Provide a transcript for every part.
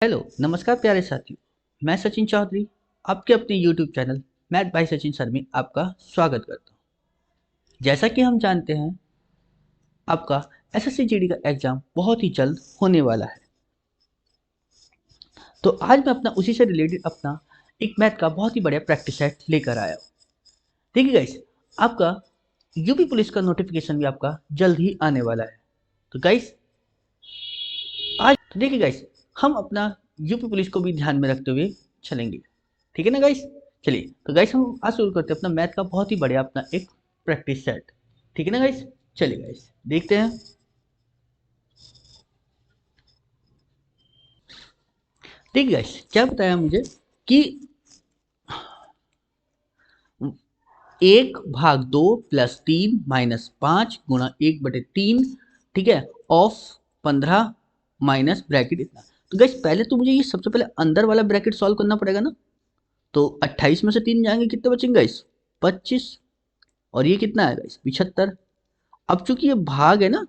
Hello नमस्कार प्यारे साथियों। मैं सचिन चौधरी आपके अपने YouTube channel math bye Sachin sir में आपका स्वागत करता हूं। जैसा कि हम जानते हैं आपका एसएससी जीडी का एग्जाम बहुत ही जल्द होने वाला है, तो आज मैं अपना उसी से रिलेटेड अपना एक मैथ का बहुत ही बढ़िया प्रैक्टिस सेट लेकर आया हूँ। देखिए गाइस, आपका यूपी पुलिस का नोटिफिकेशन भी आपका जल्द ही आने वाला है। तो गाइस आज तो देखिए गाइस, हम अपना यूपी पुलिस को भी ध्यान में रखते हुए चलेंगे, ठीक है ना गाइस। चलिए तो गाइस हम आज शुरू करते हैं अपना मैथ का बहुत ही बढ़िया अपना एक प्रैक्टिस सेट, ठीक है ना गाइस। चलिए गाइस देखते हैं। देखिए गाइस क्या बताया मुझे कि 1/2 + 3 - 5 गुणा 1/3, ठीक है, ऑफ 15 माइनस ब्रैकेट इतना। तो गाइस पहले तो मुझे ये सबसे पहले अंदर वाला ब्रैकेट सॉल्व करना पड़ेगा ना। तो 28 में से 3 जाएंगे, कितने बचेंगे गाइस? 25। और ये कितना है गाइस? 75। अब चूंकि ये भाग है ना,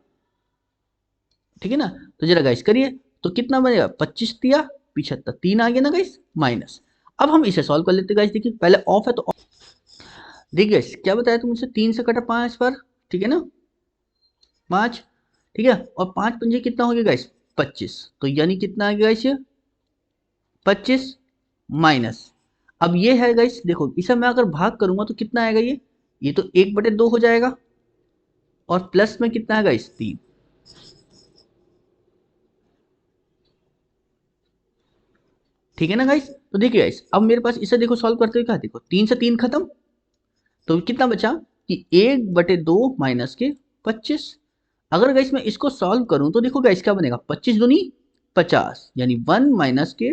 ठीक है ना, तो जरा गाइस करिए। तो कितना बनेगा? 25 दिया 75, 3 आ गया ना गाइस, माइनस। अब हम इसे सॉल्व कर लेते गाइस। देखिए पहले ऑफ है तो देखिए गाइस क्या बताया तुमसे, 3 से कटा 5 पर, ठीक है ना, 5, ठीक है। और 5 पंजे कितना हो गया गाइस? 25। तो यानी कितना आ गया गाइस? ये 25 माइनस। अब ये है गाइस, देखो इसे मैं अगर भाग करूंगा तो कितना आएगा? ये तो 1/2 हो जाएगा, और प्लस में कितना है गाइस? 3, ठीक है ना गाइस। तो देखिए गाइस अब मेरे पास इसे देखो सॉल्व करते हुए क्या, देखो 3 से 3 खत्म, तो कितना बचा कि 1/2 माइनस के 25। अगर गाइस मैं इसको सॉल्व करूं तो देखो गाइस क्या बनेगा, 25 दूनी 50, यानी 1 माइनस के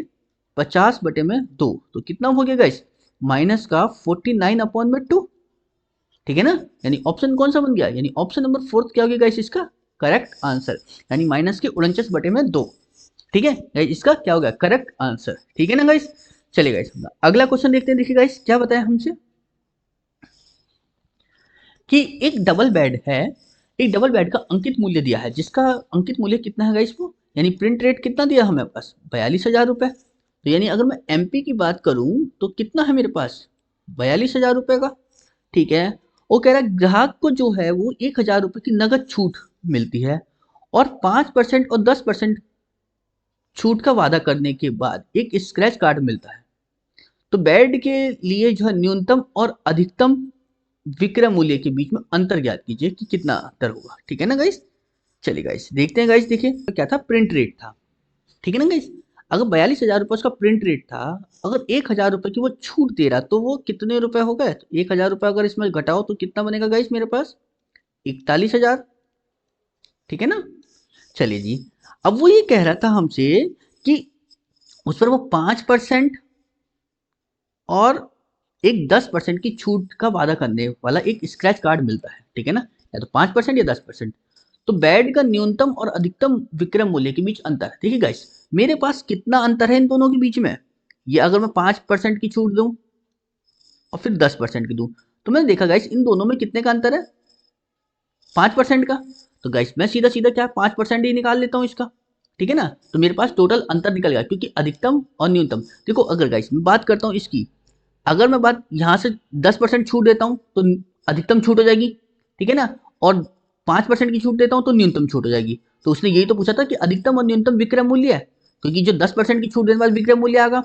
50/2। तो कितना हो गया गाइस? माइनस का 49/2, ठीक है ना। यानी ऑप्शन कौन सा बन गया? यानी ऑप्शन नंबर फोर्थ क्या हो गया गाइस इसका करेक्ट आंसर, यानी माइनस के 49/2, ठीक है गाइस, इसका क्या होगा करेक्ट आंसर, ठीक है ना गाइस। चलिए गाइस अगला क्वेश्चन देखते हैं। देखिए गाइस क्या बताया हमसे कि एक डबल बेड है, एक डबल बेड का अंकित मूल्य दिया है, जिसका अंकित मूल्य कितना है गाइस वो, यानी प्रिंट रेट कितना दिया हमें पास? 42,000 रुपए। तो यानी अगर मैं एमपी की बात करूं तो कितना है मेरे पास? 42,000 रुपए का, ठीक है। वो कह रहा है ग्राहक को जो है वो 1,000 रुपए की नगद छूट मिलती है, और 5% और 10% छूट का वादा करने के बाद एक स्क्रैच कार्ड मिलता है। तो बेड के लिए जो है न्यूनतम और अधिकतम विक्रय मूल्य के बीच में अंतर ज्ञात कीजिए कि कितना अंतर होगा, ठीक है ना गाइस। चलिए गाइस देखते हैं गाइस। देखिए तो क्या था, प्रिंट रेट था, ठीक है ना गाइस। अगर 42,000 रुपए उसका प्रिंट रेट था, अगर 1,000 रुपए की वो छूट दे रहा तो वो कितने रुपए हो गए? तो 1,000 रुपए अगर इसमें घटाओ तो कितना बनेगा गाइस मेरे पास? 41,000, ठीक है ना। चलिए जी, अब वो ये कह रहा था हमसे कि उस पर वो 5% और एक 10% की छूट का वादा करने वाला एक स्क्रैच कार्ड मिलता है, ठीक है ना। या तो 5% या 10%। तो बेड का न्यूनतम और अधिकतम विक्रय मूल्य के बीच अंतर है। देखिए गाइस मेरे पास कितना अंतर है इन दोनों के बीच में, ये अगर मैं 5% की छूट दूं और फिर 10% की दूं, तो मैंने देखा गाइस इन दोनों में कितने का अंतर है? 5% का। तो गाइस मैं सीधा सीधा क्या 5% ही निकाल लेता हूँ इसका, ठीक है ना। तो मेरे पास टोटल अंतर निकल गया, क्योंकि अधिकतम और न्यूनतम, देखो अगर गाइस मैं बात करता हूँ इसकी, अगर मैं बात यहाँ से 10% छूट देता हूँ तो अधिकतम छूट हो जाएगी, ठीक है ना। और 5% की छूट देता हूँ तो न्यूनतम छूट हो जाएगी। तो उसने यही तो पूछा था कि अधिकतम और न्यूनतम विक्रय मूल्य है, क्योंकि जो 10% की छूट देने के बाद विक्रय मूल्य आएगा,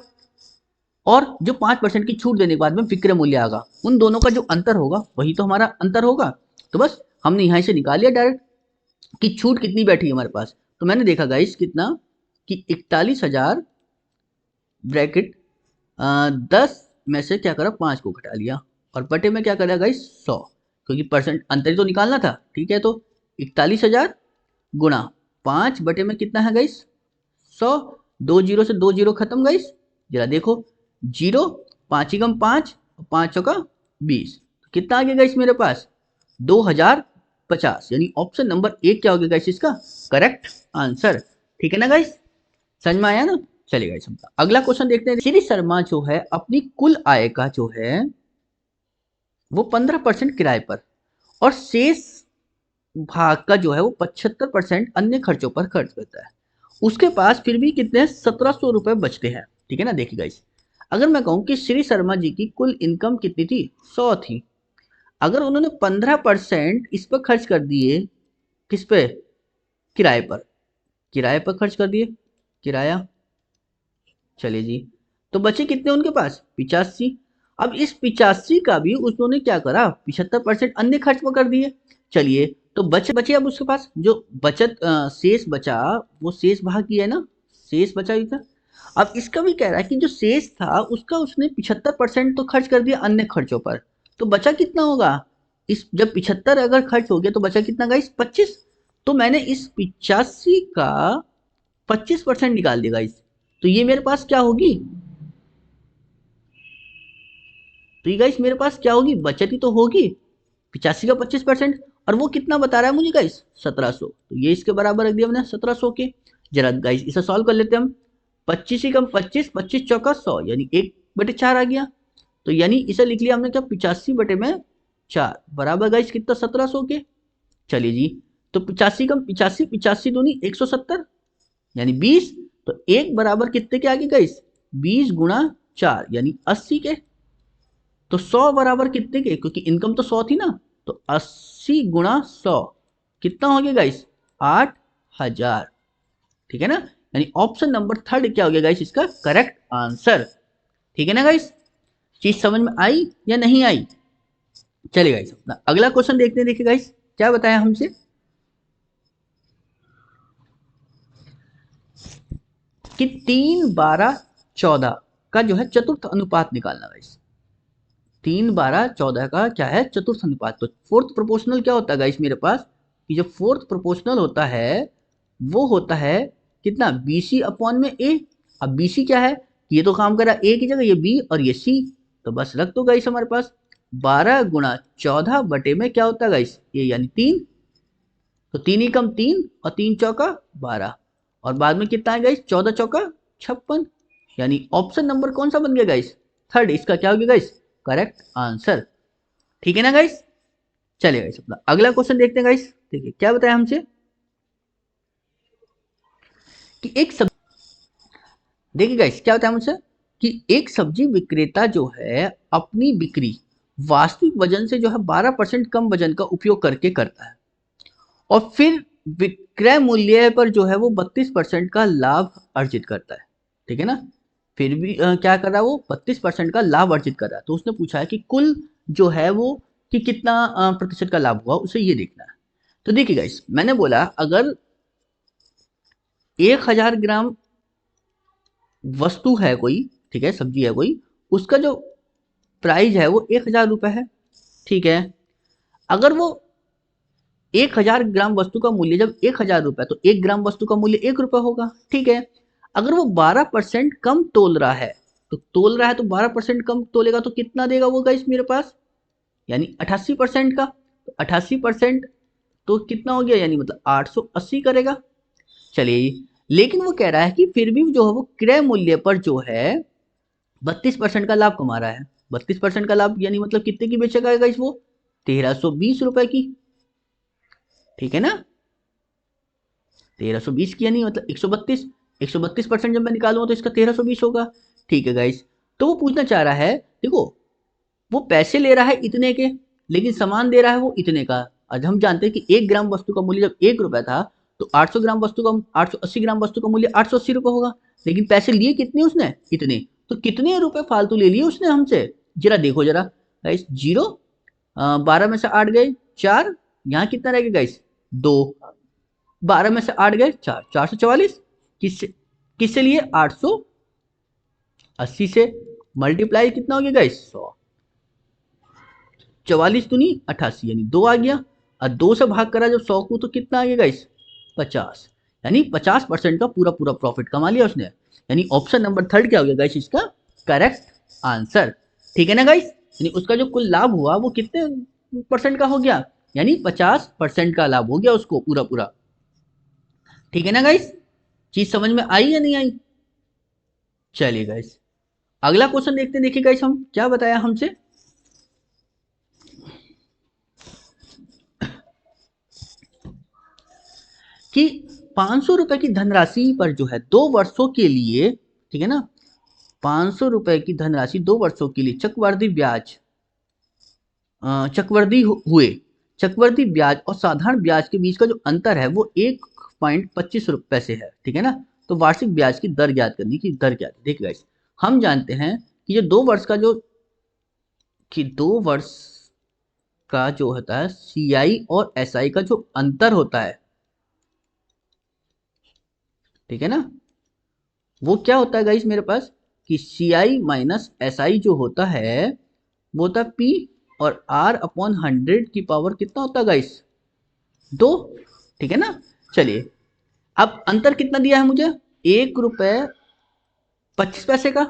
और जो 5% की छूट देने के बाद में विक्रय मूल्य आएगा, उन दोनों का जो अंतर होगा वही तो हमारा अंतर होगा। तो बस हमने यहाँ से निकाल लिया डायरेक्ट कि छूट कितनी बैठी है हमारे पास। तो मैंने देखा गाइस कितना कि 41,000 ब्रैकेट 10 में से क्या करा, 5 को घटा लिया, और बटे में क्या करा गाइस 100, क्योंकि परसेंट अंतर ही तो निकालना था, ठीक है। तो 41,000 गुणा 5 बटे में कितना है गाइस 100, 2 जीरो से 2 जीरो खत्म गाइस, जरा देखो जीरो, 5 ही कम 5, 5 चौका 20, कितना आ गया गाइस मेरे पास 2,050, यानी ऑप्शन नंबर एक क्या हो गया गाइस इसका करेक्ट आंसर, ठीक है ना गाइस, समझ में आया ना। चलिए गाइस अगला क्वेश्चन देखते हैं। श्री शर्मा जो है अपनी कुल आय का जो है वो 15% किराए पर और शेष भाग का जो है वो 75% अन्य खर्चों पर खर्च करता है, उसके पास फिर भी कितने 1700 रुपए बचते हैं। ठीक है ना। देखिए गाइस, अगर मैं कहूं कि श्री शर्मा जी की कुल इनकम कितनी थी, 100 थी। अगर उन्होंने 15% इस पर खर्च कर दिए, किस पे, किराए पर, किराए पर खर्च कर दिए, किराया, चलिए जी, तो बचे कितने उनके पास, 85। अब इस 85 का भी उन्होंने क्या करा, 75% अन्य खर्च में कर दिए। चलिए, तो बचे बचे अब उसके पास जो बचत शेष बचा, वो शेष भाग की है ना, शेष बचा ही था। अब इसका भी कह रहा है कि जो शेष था उसका उसने 75% तो खर्च कर दिया अन्य खर्चों पर, तो बचा कितना होगा, इस जब 75 अगर खर्च हो गया तो बचा कितना गाइस, 25। तो मैंने इस 85 का 25% निकाल दिया गाइस, तो ये मेरे पास क्या होगी, तो ये गाइस मेरे पास क्या होगी, बचत ही तो होगी, 85 का 25%। और वो कितना बता रहा है मुझे गाइस, 1700, तो ये इसके बराबर रख दिया मैंने 1700 के। जरा गाइस इसे सॉल्व कर लेते हैं हम। 25 ही कम 25, 25 चौका 100, यानी 1/4 आ गया। तो यानी इसे लिख लिया हमने क्या, 85/4 बराबर गाइस कितना, 1700 के। चलिए जी, तो 85 कम 85, 85 दूनी 170, यानी 20। तो एक बराबर कितने के आगे गाइस, 20 × 4 यानी 80 के। तो 100 बराबर कितने के, क्योंकि इनकम तो 100 थी ना, तो 80 × 100 कितना हो गया गाइस, 8000। ठीक है ना। यानी ऑप्शन नंबर थर्ड क्या हो गया गाइस, इसका करेक्ट आंसर। ठीक है ना गाइस, चीज समझ में आई या नहीं आई। चलिए गाइस, अपना अगला क्वेश्चन देखते हैं। देखिए गाइस क्या बताया हमसे, कि 3 12 14 का जो है चतुर्थ अनुपात निकालना गाइस। 3 12 14 का क्या है, चतुर्थ अनुपात। तो फोर्थ प्रोपोर्शनल क्या होता है गाइस मेरे पास, कि जो फोर्थ प्रोपोर्शनल होता है वो होता है कितना, BC/A। अब BC क्या है, ये तो काम कर रहा है A की जगह, ये B और ये C। तो बस रख दो गाइस हमारे पास 12 × 14 बटे में क्या होता है गाइस, ये यानी 3। तो 3 ही कम 3 और 3 चौका 12, और बाद में कितना है गाइस, 14 चौका 56। यानी ऑप्शन नंबर कौन सा बन गया गाइस, थर्ड, इसका क्या हो गया गाइस, करेक्ट आंसर। ठीक है ना गाइस। चलिए गाइस, अपना अगला क्वेश्चन देखते हैं गाइस। देखिए क्या बताया हमसे, कि एक सब, देखिए गाइस क्या बताया मुझसे, कि एक सब्जी विक्रेता जो है अपनी बिक्री वास्तविक वजन से जो है 12% कम वजन का उपयोग करके करता है, और फिर विक्रय मूल्य पर जो है वो 32% का लाभ अर्जित करता है। ठीक है ना। फिर भी क्या कर रहा है, वो 32% का लाभ अर्जित कर रहा है। तो उसने पूछा है कि कुल जो है वो, कि कितना प्रतिशत का लाभ हुआ, उसे ये देखना है। तो देखिए गाइस, मैंने बोला अगर 1000 ग्राम वस्तु है कोई, ठीक है, सब्जी है कोई, उसका जो प्राइस है वो 1000 रुपए है। ठीक है। अगर वो 1000 ग्राम वस्तु का मूल्य जब 1000 रुपए, तो 1 ग्राम वस्तु का मूल्य 1 रुपए होगा। ठीक है। अगर वो 12% कम तोल रहा है, तो तोल रहा है तो 12% कम तोलेगा, तो कितना देगा वो गाइस मेरे पास, यानी 88% का। तो 88% तो कितना हो गया, यानी मतलब 880 करेगा। चलिए, लेकिन वो कह रहा है कि फिर भी जो है वो क्रय मूल्य पर जो है 32% का लाभ कमा रहा है। 32% का लाभ यानी मतलब कितने की बेचेगा गाइस वो, 1320 रुपए की। ठीक है ना। 1320 की यानी मतलब 132, 132% जब मैं निकालूंगा तो इसका 1320 होगा। ठीक है गाइस, तो वो पूछना चाह रहा है, देखो वो पैसे ले रहा है इतने के, लेकिन सामान दे रहा है वो इतने का। आज हम जानते हैं कि 1 ग्राम वस्तु का मूल्य जब 1 रुपए था, तो 800 ग्राम वस्तु का, 880 ग्राम वस्तु का मूल्य 880 रुपए होगा। लेकिन पैसे लिए कितने उसने, इतने। तो कितने रुपए फालतू ले लिए उसने हमसे, जरा देखो जरा गाइस। जीरो, 12 में से 8 गए 4, यहाँ कितना रह गया गाइस, 2। 12 में से 8 गए 4, 444। किससे, किससे लिए, 880 से। मल्टीप्लाई कितना हो गया गाइस, 100। 44 दूनी 88, यानी 2 आ गया। और 2 से भाग करा जब 100 को, तो कितना आ गया गाइस, 50। यानी 50% का पूरा पूरा प्रॉफिट कमा लिया उसने। यानी ऑप्शन नंबर थर्ड क्या हो गया गाइस, इसका करेक्ट आंसर। ठीक है ना गाइस। यानी उसका जो कुल लाभ हुआ वो कितने परसेंट का हो गया, यानी 50% का लाभ हो गया उसको पूरा पूरा। ठीक है ना गाइस, चीज समझ में आई या नहीं आई। चलिए गाइस, अगला क्वेश्चन देखते हैं। देखिए गाइस, हम क्या बताया हमसे, कि 500 रुपए की धनराशि पर जो है 2 वर्षों के लिए, ठीक है ना, 500 रुपए की धनराशि 2 वर्षों के लिए चक्रवृद्धि ब्याज हुए, चक्रवृद्धि ब्याज और साधारण ब्याज के बीच का जो अंतर है वो 1.25 से है, ठीक है ना। तो वार्षिक ब्याज की दर ज्ञात करनी की दर क्या है। देखिए गाइस, हम जानते हैं कि जो 2 वर्ष का जो 2 वर्ष का जो होता है CI और SI का जो अंतर होता है, ठीक है ना, वो क्या होता है गाइस मेरे पास कि CI माइनस SI जो होता है वो होता है P, और R/100 की पावर कितना होता है गाइस 2, ठीक है ना। चलिए, अब अंतर कितना दिया है मुझे, 1 रुपए 25 पैसे का,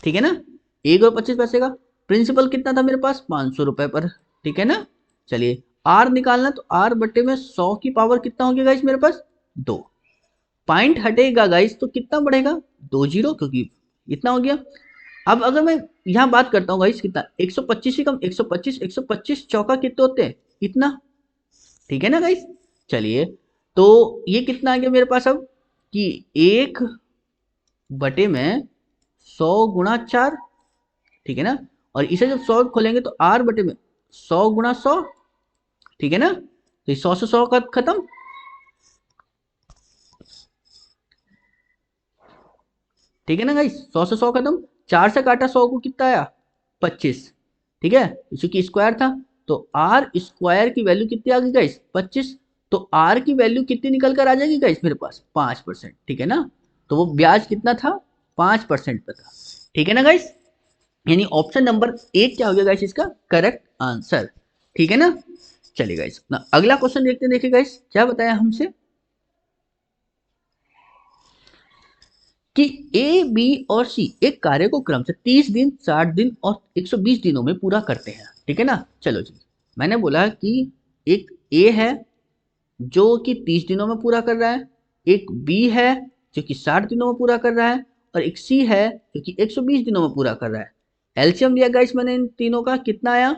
ठीक है ना, 1 और 25 पैसे का। प्रिंसिपल कितना था मेरे पास 500 रुपए पर, ठीक है ना। चलिए R निकालना, तो R बटे में 100 की पावर कितना हो गया गाइस मेरे पास 2, पॉइंट हटेगा गाइस तो कितना बढ़ेगा 2 जीरो, क्योंकि इतना हो गया। अब अगर मैं यहाँ बात करता हूँ गाइस कितना 125 ही कम 125, 125 चौका कितने होते हैं इतना, ठीक है ना गाइस। चलिए, तो ये कितना आ गया मेरे पास अब कि 1/100 गुणा 4, ठीक है ना। और इसे जब 100 खोलेंगे तो R बटे में 100 गुणा 100, ठीक है ना। तो 100 से 100 का खत्म, ठीक है ना गाइस, 100 से 100 खत्म। 4 से काटा 100 को कितना आया 25, ठीक है, क्योंकि स्क्वायर था। तो आर स्क्वायर की वैल्यू कितनी आ गई गाइस 25, तो आर की वैल्यू कितनी निकल कर आ जाएगी गाइस मेरे पास 5%, ठीक है ना। तो वो ब्याज कितना था 5% पे था, ठीक है ना गाइस। यानी ऑप्शन नंबर 1 क्या हो गया गाइस इसका करेक्ट आंसर, ठीक है ना। चलिए गाइस अपना अगला क्वेश्चन देखते हैं। देखिए गाइस क्या बताया हमसे कि ए, बी और सी एक कार्य को क्रम से 30 दिन, 60 दिन और 120 दिनों में पूरा करते हैं, ठीक है ना। चलो जी, मैंने बोला कि एक ए है जो कि 30 दिनों में पूरा कर रहा है, एक बी है जो कि 60 दिनों में पूरा कर रहा है, और एक सी है जो कि 120 दिनों में पूरा कर रहा है। एलसीएम लिया गाइस मैंने इन तीनों का, कितना आया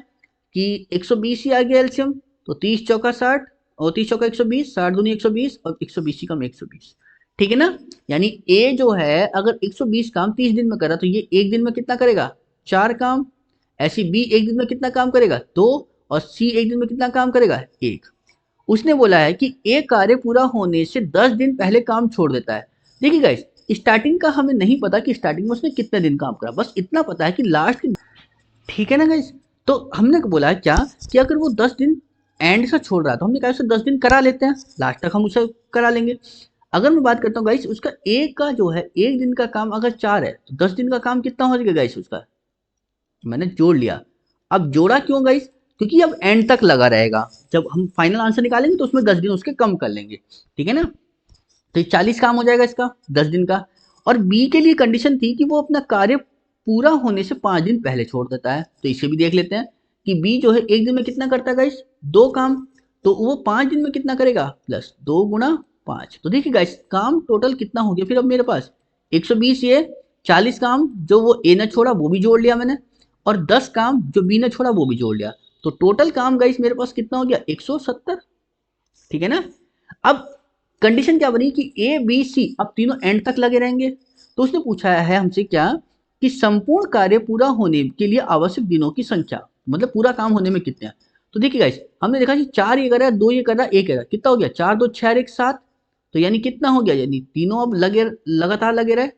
कि 120 ही आ गया एलसीएम, तो 30 चौका 60 और 30 चौका 120, 60 दूनी 120 और 120 ही कम 120, ठीक है ना। यानी ए जो है अगर 120 काम 30 दिन में करा तो ये एक दिन में कितना करेगा 4 काम, ऐसी बी एक दिन में कितना काम करेगा 2, और सी एक दिन में कितना काम करेगा 1। उसने बोला है कि एक कार्य पूरा होने से 10 दिन पहले काम छोड़ देता है। देखिए गाइस, स्टार्टिंग का हमें नहीं पता कि स्टार्टिंग में उसने कितने दिन काम करा, बस इतना पता है कि लास्ट, ठीक है ना गाइस। तो हमने बोला क्या कि अगर वो 10 दिन एंड से छोड़ रहा है तो हमने कहा उसे 10 दिन करा लेते हैं, लास्ट तक हम उसे करा लेंगे। अगर मैं बात करता हूँ गाइस उसका एक का जो है एक दिन का काम अगर 4 है तो 10 दिन का काम कितना हो जाएगा गाइस उसका, मैंने जोड़ लिया। अब जोड़ा क्यों गाइस, क्योंकि अब एंड तक लगा रहेगा, जब हम फाइनल आंसर निकालेंगे तो उसमें 10 दिन उसके कम कर लेंगे, ठीक है ना। तो 40 काम हो जाएगा इसका 10 दिन का। और बी के लिए कंडीशन थी कि वो अपना कार्य पूरा होने से 5 दिन पहले छोड़ देता है, तो इसे भी देख लेते हैं कि बी जो है एक दिन में कितना करता है गाइस 2 काम, तो वो 5 दिन में कितना करेगा प्लस 2 गुना 5। तो देखिए गाइस काम टोटल कितना हो गया फिर अब मेरे पास 120, ये 40 काम जो वो ए ने छोड़ा वो भी जोड़ लिया मैंने, और 10 काम जो बी ने छोड़ा वो भी जोड़ लिया, तो टोटल काम गाइस मेरे पास कितना हो गया 170, ठीक है ना। अब कंडीशन क्या बनी कि ए बी सी अब तीनों एंड तक लगे रहेंगे, तो उसने पूछा है हमसे क्या कि संपूर्ण कार्य पूरा होने के लिए आवश्यक दिनों की संख्या, मतलब पूरा काम होने में कितने हैं। तो देखिए गाइस हमने देखा कि 4 ये कर रहा है, 2 ये कर रहा है, 1 कर रहा है, कितना हो गया 4 2 6 1 7, तो यानी कितना हो गया, यानी तीनों अब लगे लगातार लगे रहे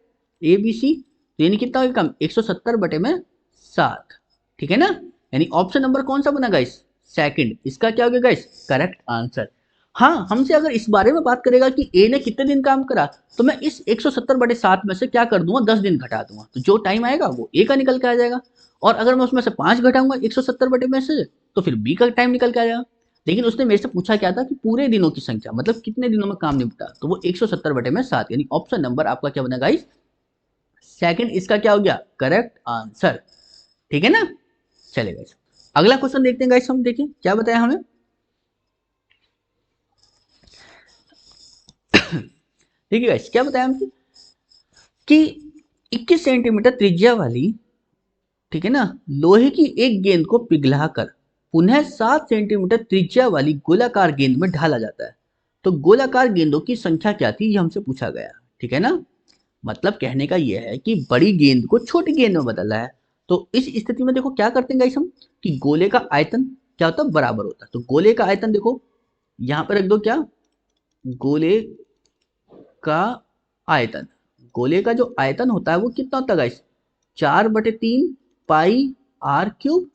ए बी सी, तो यानी कितना हो गया काम 170 बटे में 7, ठीक है ना। यानी ऑप्शन नंबर कौन सा बना गाइस सेकंड, इसका क्या हो गया गाइस करेक्ट आंसर। हाँ, हमसे अगर इस बारे में बात करेगा कि ए ने कितने दिन काम करा, तो मैं इस 170 बटे 7 में से क्या कर दूंगा 10 दिन घटा दूंगा, तो जो टाइम आएगा वो ए का निकल के आ जाएगा। और अगर मैं उसमें से 5 घटाऊंगा 170 बटे में से, तो फिर बी का टाइम निकल के आ जाएगा। लेकिन उसने मेरे से पूछा क्या था कि पूरे दिनों की संख्या, मतलब कितने दिनों में काम निपटा, तो वो 170 बटे में 7, यानी ऑप्शन नंबर आपका क्या बना गाइस सेकंड, इसका क्या हो गया करेक्ट आंसर, ठीक है ना। चले गाइस अगला क्वेश्चन देखते हैं गाइस, हम देखिए क्या बताया हमें। ठीक है गाइस क्या बताया हमसे कि 21 सेंटीमीटर त्रिज्या वाली, ठीक है ना, लोहे की एक गेंद को पिघलाकर पुनः 7 सेंटीमीटर त्रिज्या वाली गोलाकार गेंद में ढाला जाता है, तो गोलाकार गेंदों की संख्या क्या थी, ये हमसे पूछा गया। ठीक है ना, मतलब कहने का ये है कि बड़ी गेंद को छोटी गेंद में बदला है। तो इस स्थिति में देखो क्या करते हैं गाइस हम, कि गोले का आयतन क्या होता है, बराबर होता है। तो गोले का आयतन देखो यहां पर रख दो, क्या, गोले का आयतन, गोले का जो आयतन होता है वो कितना होता है गाइस, 4/3 पाई आर क्यूब।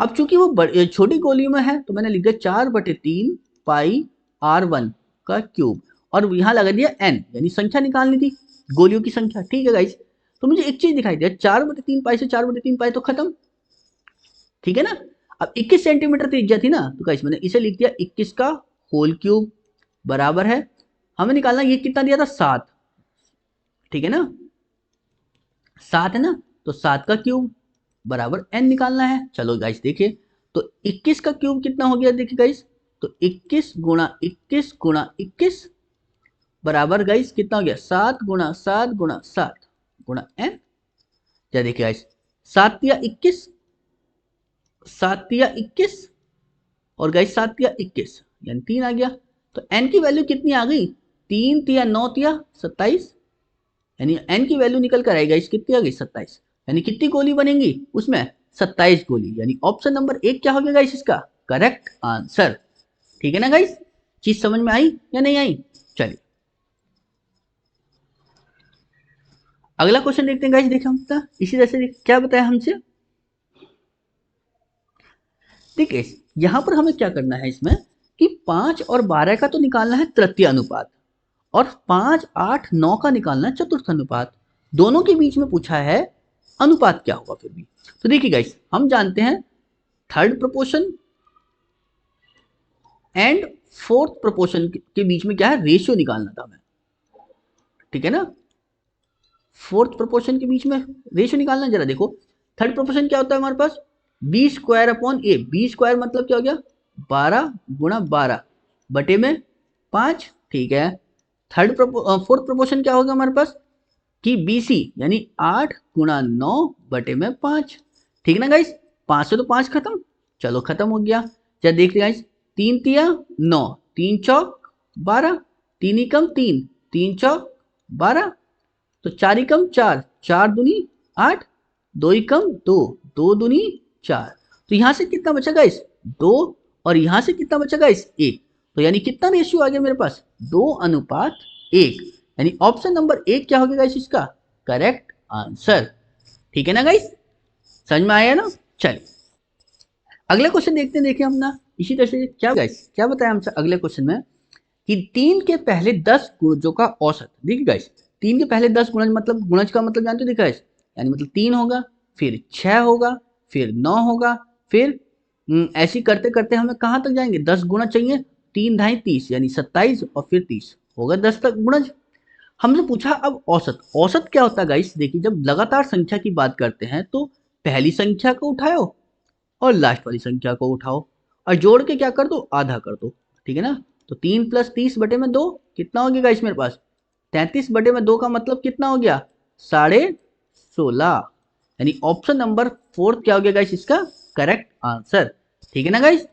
अब चूंकि वो छोटी गोली में है तो मैंने लिख दिया 4/3 पाई R1 का क्यूब, और यहाँ लगा दिया n, यानी संख्या निकालनी थी, गोलियों की संख्या। ठीक है गाइस, तो मुझे एक चीज दिखाई दिया, 4/3 पाई से 4/3 पाई तो खत्म। ठीक है ना, अब 21 सेंटीमीटर त्रिज्या थी ना, तो गाइस मैंने इसे लिख दिया 21 का होल क्यूब बराबर है, हमें निकालना ये कितना दिया था, 7। ठीक है ना, 7 है ना, तो 7 का क्यूब बराबर n निकालना है। चलो गाइस देखिए, तो 21 का क्यूब कितना हो गया, देखिए गाइस, तो 21 गुणा 21 गुणा 21 बराबर गाइस कितना हो गया, 7 गुणा 7 गुणा 7 गुणा n। क्या देखिए गाइस, 7 या 21, 7 या 21, और गाइस 7 या 21 यानी 3 आ गया। तो n की वैल्यू कितनी आ गई, 3 या 9 या 27, यानी n की वैल्यू निकल कर आएगा इस कितनी आ गई, 27। यानी कितनी गोली बनेंगी उसमें, 27 गोली, यानी ऑप्शन नंबर 1 क्या हो गया गाइस इसका करेक्ट आंसर। ठीक है ना गाइस, चीज समझ में आई या नहीं आई। चलिए अगला क्वेश्चन देखते हैं गाइस, देखिए हम इसी तरह से क्या बताया हमसे। ठीक है, यहां पर हमें क्या करना है इसमें, कि 5 और 12 का तो निकालना है तृतीय अनुपात, और 5, 8, 9 का निकालना है चतुर्थ अनुपात। दोनों के बीच में पूछा है अनुपात क्या होगा फिर भी। तो देखिए गाइस, हम जानते हैं third proportion and fourth proportion के बीच में क्या है, रेशियो निकालना था हमें। ठीक है ना, फोर्थ प्रोपोर्शन के बीच में रेशियो निकालना, जरा देखो थर्ड प्रोपोर्शन क्या होता है हमारे पास, बी स्क्वायर अपॉन ए। बी स्क्वायर मतलब क्या हो गया, 12 गुणा 12 बटे में 5। ठीक है, फोर्थ प्रोपोर्शन क्या होगा हमारे पास, कि बी सी यानी 8 गुणा 9 बटे में 5। ठीक ना गाइस, 5 से तो 5 खत्म, चलो खत्म हो गया। क्या देख रहे गाइस, 3 तिया 9, 3 चौक 12, 3 एकम 3, 3 चौक 12, तो 4 एकम 4, 4 दूनी 8, 2 एकम 2, 2 दूनी 4। तो यहां से कितना बचा गाइस, 2, और यहां से कितना बचा गाइस, 1। तो यानी कितना रेशियो आ गया मेरे पास, 2:1, यानी ऑप्शन नंबर 1 क्या हो गया गाइस इसका करेक्ट आंसर। ठीक है ना गाइस, समझ में आया ना। चलिए अगले क्वेश्चन देखते हैं, देखिए हम ना इसी तरह से क्या गाइस, क्या बताया हमसे अगले क्वेश्चन में, कि 3 के पहले 10 गुणजों का औसत। देखिए गाइस, 3 के पहले 10 गुणज, मतलब गुणज का मतलब जानते हो देखा गाइस, यानी मतलब 3 होगा, फिर 6 होगा, फिर 9 होगा, फिर ऐसी करते करते हमें कहां तक जाएंगे, 10 गुणा चाहिए, 3 ढाई 30, यानी 27, और फिर 30 होगा 10 तक गुणज। हमसे पूछा अब औसत। औसत क्या होता है गाइस, देखिए जब लगातार संख्या की बात करते हैं तो पहली संख्या को उठाओ और लास्ट वाली संख्या को उठाओ, और जोड़ के क्या कर दो, आधा कर दो। ठीक है ना, तो 3 + 30 बटे में 2 कितना हो गया गाइस मेरे पास, 33 बटे में 2 का मतलब कितना हो गया, 16.5, यानी ऑप्शन नंबर 4 क्या हो गया गाइस इसका करेक्ट आंसर। ठीक है ना गाइस,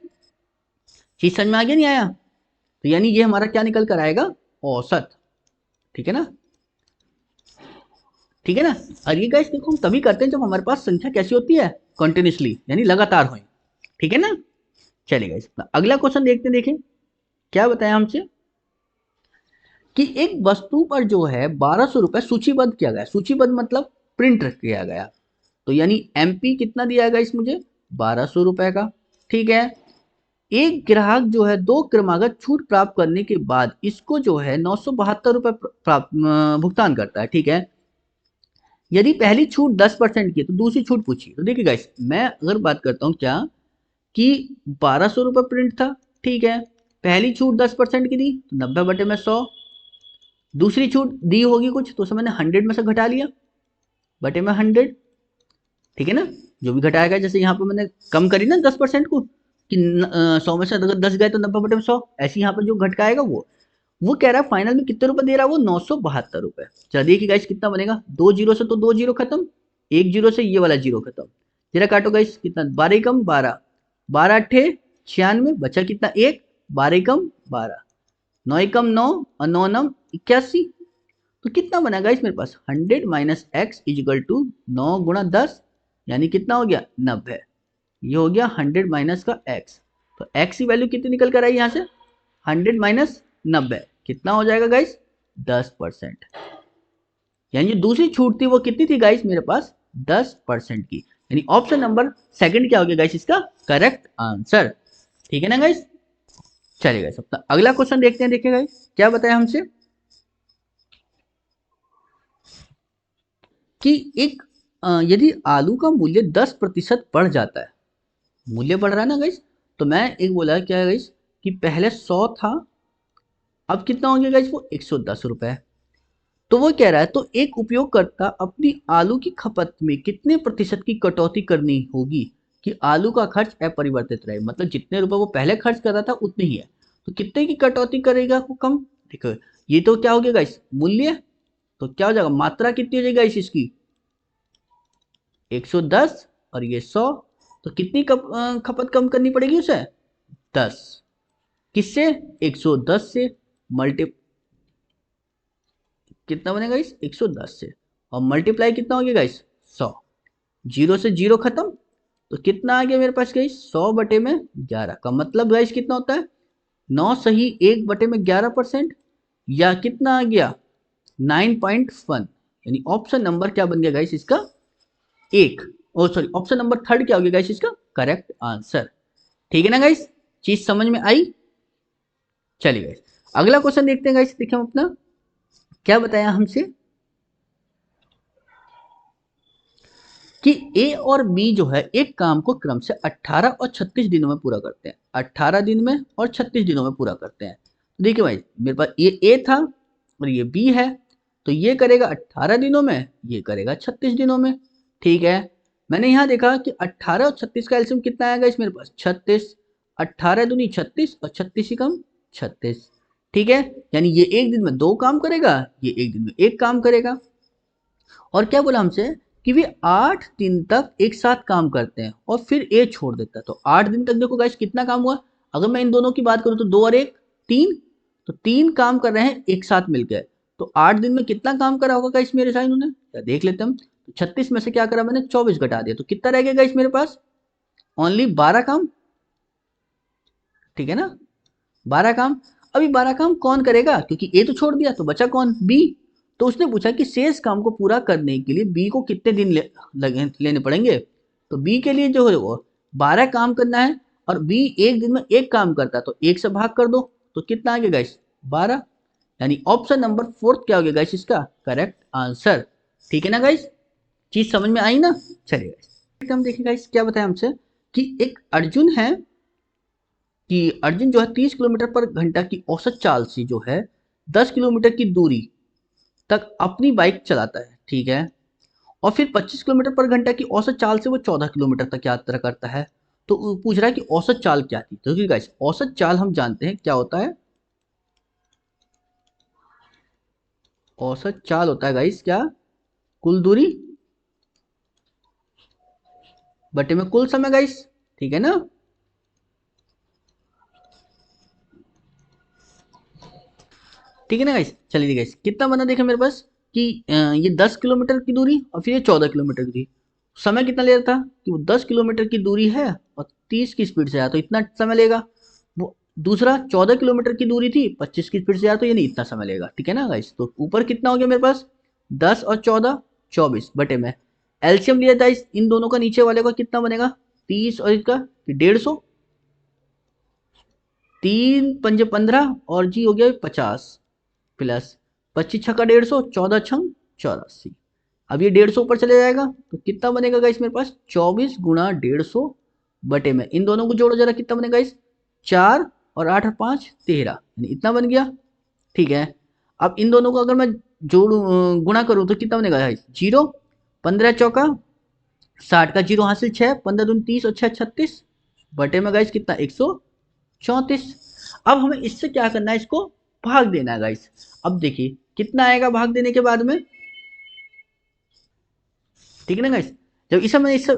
चीज समझ में आ गया नहीं आया, तो यानी ये हमारा क्या निकल कर आएगा, औसत। ठीक है ना, ठीक है ना। और ये गाइस देखो हम तभी करते हैं जब हमारे पास संख्या कैसी होती है, कंटिन्यूसली, यानी लगातार हो। ठीक है ना, चलिए गाइस अगला क्वेश्चन देखते हैं, देखें क्या बताया हमसे, कि एक वस्तु पर जो है 1200 रुपए सूचीबद्ध किया गया। सूचीबद्ध मतलब प्रिंट किया गया, तो यानी एमपी कितना दिया गया इस मुझे, 1200 रुपए का। ठीक है, एक ग्राहक जो है 2 क्रमागत छूट प्राप्त करने के बाद इसको जो है 972 रुपए प्राप्त भुगतान करता है। ठीक है, यदि पहली छूट 10% की है तो दूसरी छूट पूछी। तो देखिए गाइस, मैं अगर बात करता हूँ क्या, कि 1200 रुपये प्रिंट था। ठीक है, पहली छूट 10% की दी तो 90 बटे में 100, दूसरी छूट दी होगी कुछ तो उसे मैंने 100 में से घटा लिया बटे में 100। ठीक है ना, जो भी घटाएगा, जैसे यहाँ पे मैंने कम करी ना 10% को, कि 100 में से अगर 10 गए तो 90 बटे में 100, ऐसे यहाँ पर जो घटाएगा वो कह रहा है फाइनल में कितने रुपए दे रहा है वो, 972 रुपए। चलिए देखिए गाइस कितना बनेगा, 2 जीरो से तो 2 जीरो खत्म, 1 जीरो से ये वाला जीरो खत्म, जरा काटो गाइस कितना, 12 कम 12, 12 अट्ठे 96, बचा कितना 1, 12 कम 12, 9 एकम 9 और 9 नम 81। तो कितना बना गाइस मेरे पास 100 माइनस एक्स इजिकल टू 9 गुणा 10, यानी कितना हो गया 90। ये हो गया 100 माइनस का एक्स। तो एक्स की वैल्यू कितनी निकल कर आई यहाँ से 100 माइनस 90 कितना हो जाएगा गाइस 10%। यानी जो दूसरी छूट थी वो कितनी थी गाइस मेरे पास 10% की। यानी ऑप्शन नंबर सेकंड क्या हो गया गाइस इसका करेक्ट आंसर। ठीक है ना गाइस। चलिए गाइस अपना अगला क्वेश्चन देखते हैं। देखिए गाइस क्या बताया हमसे कि एक यदि आलू का मूल्य 10% बढ़ जाता है, मूल्य बढ़ रहा है ना गाइस, तो मैं एक बोला क्या है गाइस कि पहले 100 था, अब कितना हो गया गाइस वो 110 रुपए। तो वो कह रहा है तो एक उपयोगकर्ता अपनी आलू की खपत में कितने प्रतिशत की कटौती करनी होगी कि आलू का खर्च अपरिवर्तित रहे। मतलब जितने रुपए वो पहले खर्च कर रहा था उतने ही है, तो कितने की कटौती करेगा वो कम। देखो ये तो क्या हो गया गाइस मूल्य, तो क्या हो जाएगा मात्रा कितनी हो जाएगी गाइस इसकी 110 और ये 100। तो कितनी खपत कम करनी पड़ेगी उसे 10। किससे 110 से मल्टी कितना बनेगा इस 110 से और मल्टीप्लाई कितना हो गया गाइस 100। जीरो से जीरो खत्म, तो कितना आ गया मेरे पास गाइस 100 बटे में 11 का मतलब गाइस कितना होता है 9 सही 1 बटे में 11%, या कितना आ गया 9.1। यानी ऑप्शन नंबर क्या बन गया गाइस इसका एक, ओ सॉरी ऑप्शन नंबर थर्ड क्या हो गया गाइस इसका करेक्ट आंसर। ठीक है ना गाइस, चीज समझ में आई। चलिए गाइस अगला क्वेश्चन देखते हैं गाइस। देखिए हम अपना क्या बताया हमसे कि ए और बी जो है एक काम को क्रम से 18 और 36 दिनों में पूरा करते हैं। 18 दिन में और 36 दिनों में पूरा करते हैं। तो देखिए भाई मेरे पास ये ए था और ये बी है, तो ये करेगा 18 दिनों में, ये करेगा 36 दिनों में। ठीक है, मैंने यहाँ देखा कि 18 और 36 का एलसीएम कितना आएगा इस मेरे पास 36। 18 दूनी 36 और 36 ही कम 36। ठीक है, यानी ये एक दिन में दो काम करेगा, ये एक दिन में एक काम करेगा। और क्या बोला हमसे कि वे 8 दिन तक एक साथ काम करते हैं और फिर ए छोड़ देता है। तो 8 दिन तक देखो गाइस कितना काम हुआ। अगर मैं इन दोनों की बात करूं तो 2 और 1 3, तो 3 काम कर रहे हैं एक साथ मिलकर। तो 8 दिन में कितना काम करा होगा गाइस मेरे साथ इन्होंने, क्या देख लेते हम। तो 36 में से क्या करा मैंने 24 घटा दिया, तो कितना रह गया गाइस मेरे पास ओनली 12 काम। ठीक है ना 12 काम। अभी 12 काम कौन करेगा, क्योंकि ए तो छोड़ दिया तो बचा कौन बी। तो उसने पूछा कि शेष काम को पूरा करने के लिए बी को कितने दिन लेने पड़ेंगे। तो बी के लिए जो है वो 12 काम करना है और बी एक दिन में एक काम करता है, तो एक से भाग कर दो तो कितना आ गया गाइस 12। यानी ऑप्शन नंबर फोर्थ क्या हो गया गाइस इसका करेक्ट आंसर। ठीक है ना गाइस, चीज समझ में आई ना। चलिए गाइस हम देखिए गाइस क्या बताया हमसे कि एक अर्जुन है कि अर्जुन जो है 30 किलोमीटर पर घंटा की औसत चाल से जो है 10 किलोमीटर की दूरी तक अपनी बाइक चलाता है। ठीक है, और फिर 25 किलोमीटर पर घंटा की औसत चाल से वो 14 किलोमीटर तक यात्रा करता है। तो वो पूछ रहा है कि औसत चाल क्या थी। तो गाइस औसत चाल हम जानते हैं क्या होता है, औसत चाल होता है गाइस क्या कुल दूरी बटे में कुल समय गाइस। ठीक है ना, ठीक है ना गाइस। चलिए गाइस कितना बना देखा मेरे पास कि ये 10 किलोमीटर की दूरी और फिर ये 14 किलोमीटर की दूरी। समय कितना ले रहा था कि वो 10 किलोमीटर की दूरी है और 30 की स्पीड से आया तो इतना समय लेगा। वो दूसरा 14 किलोमीटर की दूरी थी 25 की स्पीड से आया तो ये नहीं इतना समय लेगा। ठीक है ना गाइस, तो ऊपर कितना हो गया मेरे पास 10 और 14 24 बटे में एलसीएम लिया था इन दोनों का, नीचे वाले का कितना बनेगा 30 और इसका 150। 3 पंजे 15 और जी हो गया 50 प्लस 25 छक्का 150 14 छंग 84। अब ये 150 ऊपर चले जाएगा तो कितना बनेगा गाइस मेरे पास 24 गुणा 150 बटे में इन दोनों को जोड़ो जरा कितना बनेगा गाइस 4 और 8 और 5 13, यानी इतना बन गया। ठीक है, अब इन दोनों को अगर मैं जोड़ू गुणा करूं तो कितना बनेगा गाइस 0। 15 चौका 60 का 0 हासिल 6 15 दूनी 30 और 6 36 बटे में गाइस कितना 134। अब हमें इससे क्या करना है इसको भाग देना है गाइस। अब देखिए कितना आएगा भाग देने के बाद में। ठीक है ना गाइस, जब इसे मैंने इससे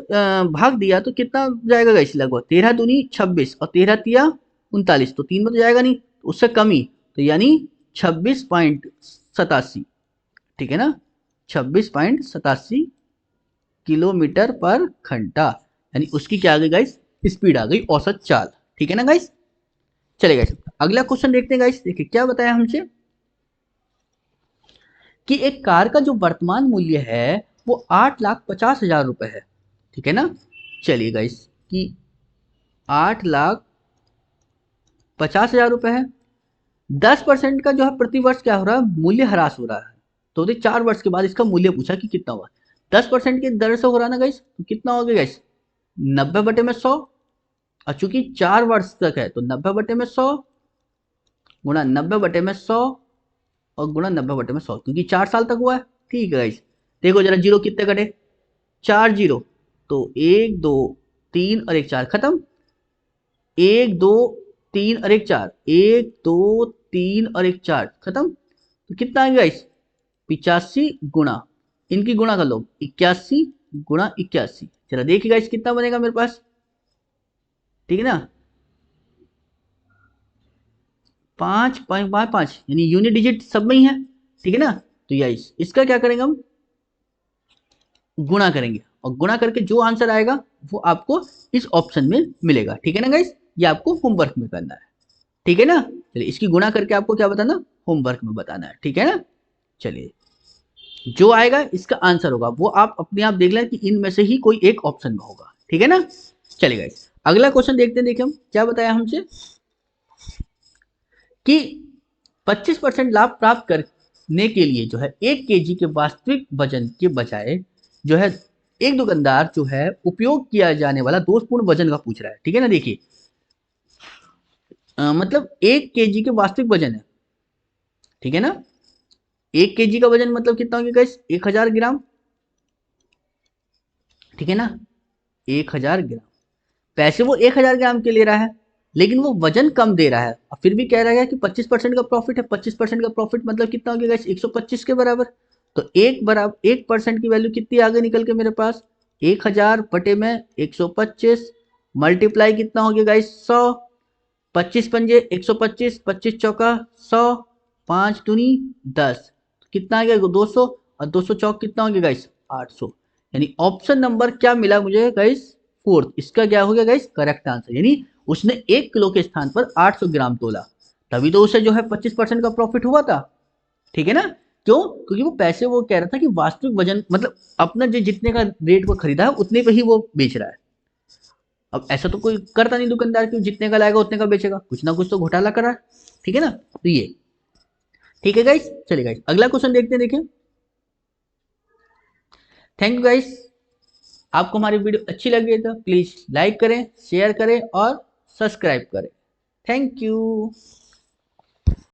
भाग दिया तो कितना जाएगा गाइस लगभग 13 दूनी 26 और 13 तिया 39, तो 3 में तो जाएगा नहीं तो उससे कम ही। तो यानी 26.87, ठीक है ना, 26.87 किलोमीटर पर घंटा, यानी उसकी क्या आ गई गाइस, स्पीड आ गई, औसत चाल, ठीक है ना गाइस। चलिए गाइस अगला क्वेश्चन देखते हैं गाइस। देखिए क्या बताया हमसे कि एक कार का जो वर्तमान मूल्य है वो 8,50,000 रुपए है, ठीक है ना। चलिए गाइस कि 8,50,000 रुपए है, 10% का जो है प्रति वर्ष क्या हो रहा है, मूल्य ह्रास हो रहा है। तो 4 वर्ष के बाद इसका मूल्य पूछा कि कितना हुआ, 10% की दर से हो रहा है ना गाइस, तो कितना हो गया गाइस, 90/100। और चूंकि 4 वर्ष तक है तो 90/100 गुणा 90/100 और गुणा 90/100, क्योंकि 4 साल तक हुआ है, ठीक है गाइस। देखो जरा जीरो कितने कटे, 4 जीरो, तो 1 2 3 और 1 4 खत्म, 1 2 3 और 1 4, 1 2 3 और 1 4 खत्म। तो कितना आएगा गाइस, 85 गुणा, इनकी गुणा कर लो, 81 गुणा 81, चलो देखिए गाइस कितना बनेगा मेरे पास, ठीक है ना, 5.55, यानी यूनिट डिजिट सब में ही है, ठीक है ना। तो यस इसका क्या करेंगे हम, गुणा करेंगे, और गुणा करके जो आंसर आएगा वो आपको इस ऑप्शन में मिलेगा, ठीक है ना गाइस। ये आपको होमवर्क में करना है, ठीक है ना। चलिए इसकी गुणा करके आपको क्या बताना, होमवर्क में बताना है, ठीक है ना। चलिए जो आएगा इसका आंसर होगा वो आप अपने आप देख लें कि इनमें से ही कोई एक ऑप्शन में होगा, ठीक है ना। चलिए गाइस अगला क्वेश्चन देखते हैं। देखिए हम क्या बताया हमसे कि 25% लाभ प्राप्त करने के लिए जो है 1 kg के वास्तविक वजन के बजाय जो है एक दुकानदार जो है उपयोग किया जाने वाला दोषपूर्ण वजन का पूछ रहा है, ठीक है ना। देखिए मतलब 1 kg के वास्तविक वजन है, ठीक है ना। 1 kg का वजन मतलब कितना हो गया गाइस, 1000 ग्राम, ठीक है ना, 1000 ग्राम। पैसे वो 1000 ग्राम के ले रहा है, लेकिन वो वजन कम दे रहा है और फिर भी कह रहा है कि 25% का प्रॉफिट है। 25% का प्रॉफिट मतलब कितना हो गया गाइस, 125 के बराबर। तो 1% की वैल्यू कितनी आगे निकल के मेरे पास, 1000 बटे में 125 मल्टीप्लाई कितना हो गया गाइस, 100, 25 पंजे 125, 25 चौका 100, 5 दूनी 10, कितना आ गया 200, और 200 चौक कितना हो गया गाइस, 800। यानी ऑप्शन नंबर क्या मिला मुझे गाइस, फोर्थ, इसका क्या हो गया गाइस, करेक्ट आंसर। यानी उसने 1 किलो के स्थान पर 800 ग्राम तोला, तभी तो उसे जो है 25% का प्रॉफिट हुआ था, ठीक है ना। क्यों, क्योंकि वो पैसे वो कह रहा था कि वास्तविक वजन मतलब अपना जो जितने का रेट वो खरीदा है उतने पे ही वो बेच रहा है। अब ऐसा तो कोई करता नहीं दुकानदार कि जितने का लाएगा उतने का बेचेगा, कुछ ना कुछ तो घोटाला कर रहा है, ठीक है ना। तो ये ठीक है गाइस। चलिए गाइस अगला क्वेश्चन देखते हैं। देखिए थैंक यू गाइस, आपको हमारी वीडियो अच्छी लगी है तो प्लीज लाइक करें, शेयर करें और सब्सक्राइब करें। Thank you.